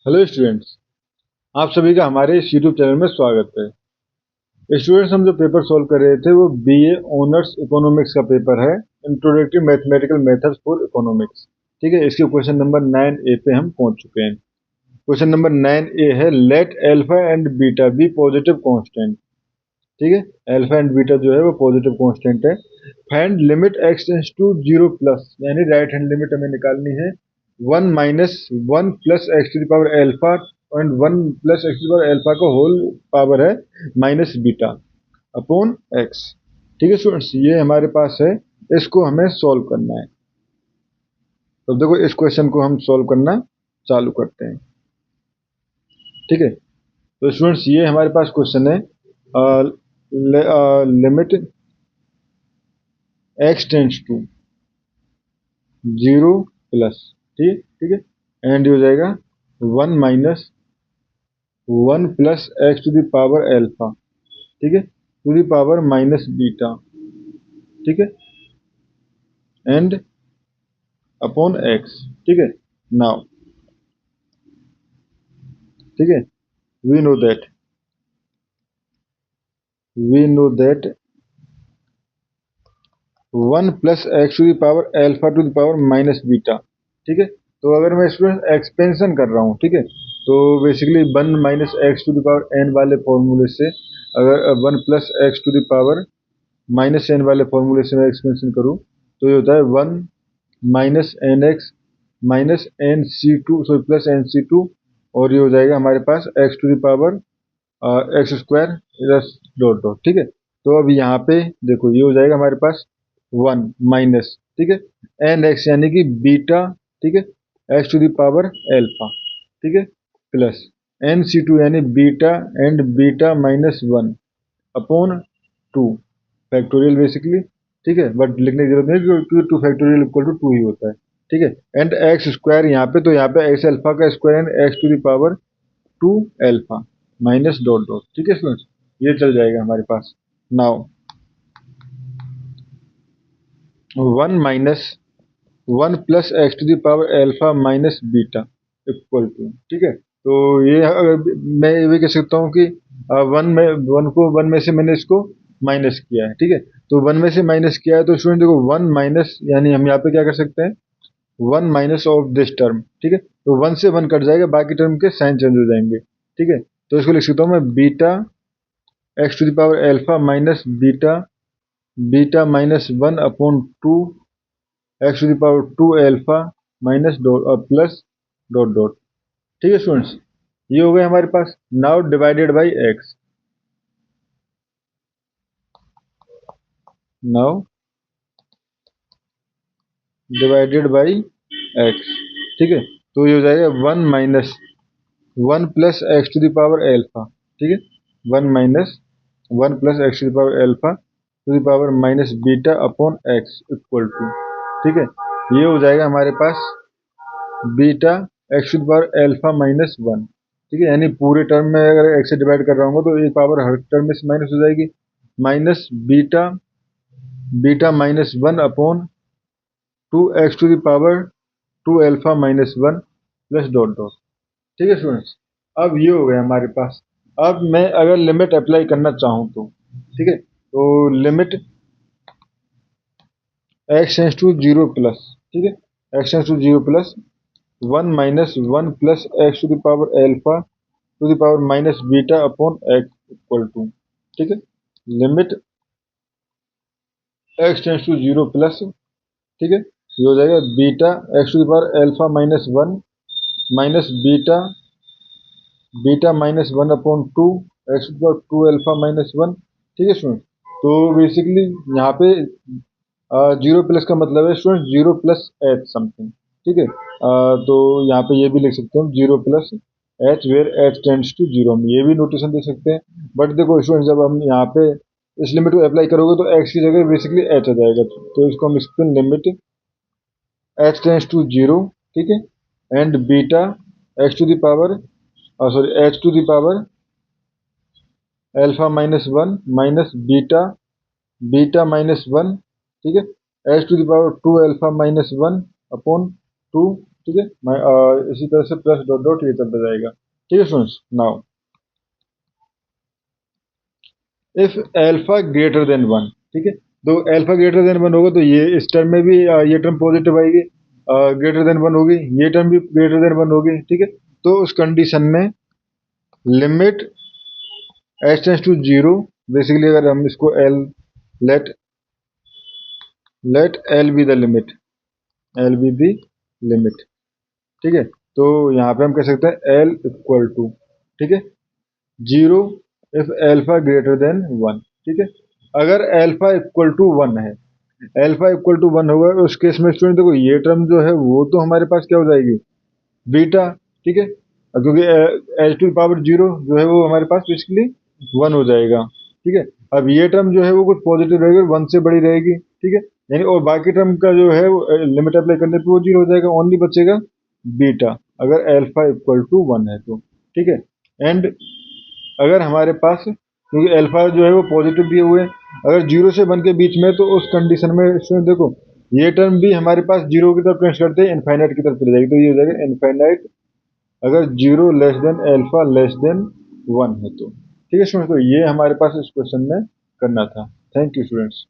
Hello students, आप सभी का हमारे इस यूट्यूब चैनल में स्वागत है। स्टूडेंट्स, हम जो पेपर सॉल्व कर रहे थे वो बीए ऑनर्स इकोनॉमिक्स का पेपर है, introductory mathematical methods for economics. ठीक है, इसके क्वेश्चन नंबर 9A पे हम पहुंच चुके हैं। क्वेश्चन नंबर 9A है, let alpha and beta be positive constant. ठीक है, अल्फा एंड बीटा जो है वो पॉजिटिव कांस्टेंट है। Find limit x tends to 0 plus, यानी राइट हैंड लिमिट हमें निकालनी है 1 minus 1 plus x to the power alpha and 1 plus x to the power alpha का होल पावर है माइनस बीटा अपॉन एक्स। ठीक है students, ये हमारे पास है, इसको हमें सॉल्व करना है। तो देखो, इस क्वेश्चन को हम सॉल्व करना चालू करते हैं। ठीक है, तो स्टूडेंट्स ये हमारे पास क्वेश्चन है, limit x tends to 0 plus, ठीक ठीक है, एंड हो जाएगा 1 minus 1 plus x to the power alpha, ठीक है, to the power minus beta, ठीक है, एंड अपॉन एक्स। ठीक है, नाउ ठीक है, we know that we know that 1 plus x to the power alpha to the power minus beta. ठीक है, तो अगर मैं स्टूडेंट एक्सपेंशन कर रहा हूँ, ठीक है, तो basically 1 minus x to the power n वाले फॉर्मूले से अगर 1 plus x to the power minus n वाले फॉर्मूले से मैं एक्सपेंशन करूँ तो ये होता है 1 minus n x minus n सी टू, सॉरी प्लस एन सी टू, और ये हो जाएगा हमारे पास x to the power x square plus dot dot. ठीक है, तो अब यहाँ पे देखो ये हो जाएगा हमारे पास 1 माइनस, ठीक है, एन एक्स यानी कि बीटा, ठीक है, x to the power alpha, ठीक है, प्लस एन सी टू यानी beta and beta minus 1 upon 2 factorial basically. ठीक है, बट लिखने की जरूरत नहीं क्योंकि 2 फैक्टोरियल इक्वल टू 2 ही होता है। ठीक है, एंड एक्स स्क्वायर यहाँ पे, तो यहाँ पे एक्स एल्फा का square and x to the power 2 alpha minus dot dot. ठीक है स्टूडेंट्स, ये चल जाएगा हमारे पास। Now 1 minus 1 plus x to the power alpha minus beta equal to, ठीक है, तो ये अगर मैं ये भी कह सकता हूँ कि वन में से मैंने इसको माइनस किया है। ठीक है, तो 1 में से माइनस किया है, तो स्टूडेंट देखो 1 माइनस, यानी हम यहाँ पे क्या कर सकते हैं 1 माइनस ऑफ दिस टर्म। ठीक है, तो 1 से 1 कट जाएगा, बाकी टर्म के साइन चेंज हो जाएंगे। ठीक है, तो इसको लिख सकता हूँ मैं beta x to the power alpha minus beta beta minus 1 upon 2 x to the power 2 alpha minus dot और प्लस डॉट डॉट। ठीक है स्टूडेंट्स, ये हो गया हमारे पास। Now divided by x, now divided by x. ठीक है, तो ये हो जाएगा 1 minus 1 plus x to the power alpha, ठीक है, 1 minus 1 plus x to the power alpha to the power minus beta upon x equal to, ठीक है, ये हो जाएगा हमारे पास beta x to the power alpha minus 1। ठीक है, यानी पूरे टर्म में अगर एक्स से डिवाइड कर रहा हूँ तो एक पावर हर टर्म में से माइनस हो जाएगी, minus beta beta minus 1 upon 2 x to the power 2 alpha minus 1 plus dot dot. ठीक है स्टूडेंट्स, अब ये हो गया हमारे पास। अब मैं अगर लिमिट अप्लाई करना चाहूँ तो, ठीक है, तो limit x tends to 0 plus, ठीक है, x tends to 0 plus 1 minus 1 plus x to the power alpha to the power minus beta upon x equal to, ठीक है, limit x tends to 0 plus, ठीक है, ये हो जाएगा beta x to the power alpha minus 1 minus beta beta minus 1 upon 2 x to the power 2 alpha minus 1। ठीक है student, तो बेसिकली यहाँ पे 0 प्लस का मतलब है स्टूडेंट 0 प्लस एच समथिंग। ठीक है, तो यहाँ पे ये भी लिख सकते हैं 0 plus h where h tends to 0, हम ये भी नोटेशन दे सकते हैं। बट देखो स्टूडेंट, जब हम यहाँ पे इस लिमिट को अप्लाई करोगे तो एक्स की जगह बेसिकली एच आ जाएगा, तो इसको हम इसको लिमिट एच टेंड्स टू 0, ठीक है, and beta x to the power sorry h to the power alpha minus 1 minus beta beta minus 1, ठीक है, h to the power 2 alpha minus 1 upon 2 ठीक है। इसी तरह से प्लस डॉट डॉट ये चलता जाएगा। ठीक है students, now if alpha greater than one, ठीक है, तो एल्फा ग्रेटर देन वन होगा तो ये इस टर्म में भी ये टर्म पॉजिटिव आएगी, ग्रेटर देन वन होगी, ये टर्म भी ग्रेटर देन वन होगी। ठीक है, तो उस कंडीशन में limit h tends to zero, basically अगर हम इसको L let L be the limit, L be the limit, ठीक है, तो यहाँ पे हम कह सकते हैं एल इक्वल टू, ठीक है, zero if alpha greater than one. ठीक है, अगर एल्फा इक्वल टू वन है, एल्फा इक्वल टू वन होगा उस केस में स्टूडेंट देखो ये टर्म जो है वो तो हमारे पास क्या हो जाएगी, बीटा। ठीक है, क्योंकि एच टू पावर जीरो जो है वो हमारे पास बेसिकली वन हो जाएगा। ठीक है, अब ये टर्म जो है वो कुछ पॉजिटिव रहेगी, वन से बड़ी रहेगी। ठीक है, यानी और बाकी टर्म का जो है लिमिट अप्लाई करने पे वो जीरो हो जाएगा, ओनली बचेगा बीटा अगर एल्फा इक्वल टू वन है तो। ठीक है, एंड अगर हमारे पास, क्योंकि अल्फा जो है वो पॉजिटिव दिए हुए हैं, अगर जीरो से वन के बीच में तो उस कंडीशन में स्टूडेंट देखो ये टर्म भी हमारे पास जीरो की तरफ टेंड करते हैं, इनफाइनाइट की तरफ चले जाएगी, तो ये हो जाएगा इनफाइनाइट अगर zero less than alpha less than one है तो। ठीक है स्टूडेंट, तो ये हमारे पास इस क्वेश्चन में करना था। Thank you students.